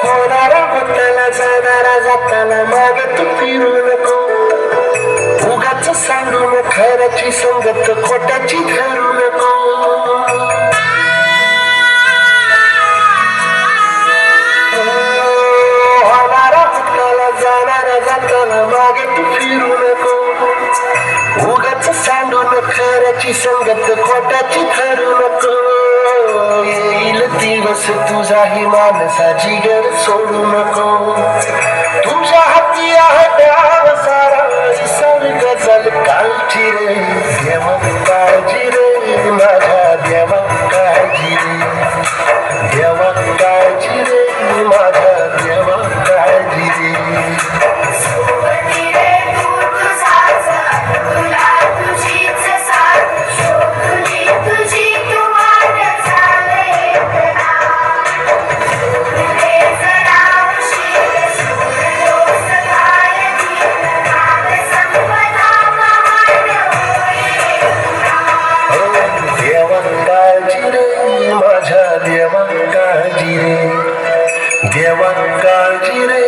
होणारा होताना जाणारा जाताना मागे तू फिरू नको उगाच सांडून खऱ्याची संगत खोट्याची धरू नको होणारा होताना जाणारा जाताना मागे तू फिरू नको उगाच सांडून खऱ्याची संगत खोट्याची धरू नको येईल दिवस तुझाही माणसाची गर सोडू नको तुझ्या हाती आहे डाव सारा सर्ग जल काळजी रे देवा काळजी रे माझ्या देवा काळजी रे देवा काळजी रे माझ्या देवा काळजी रे देवा काळजी रे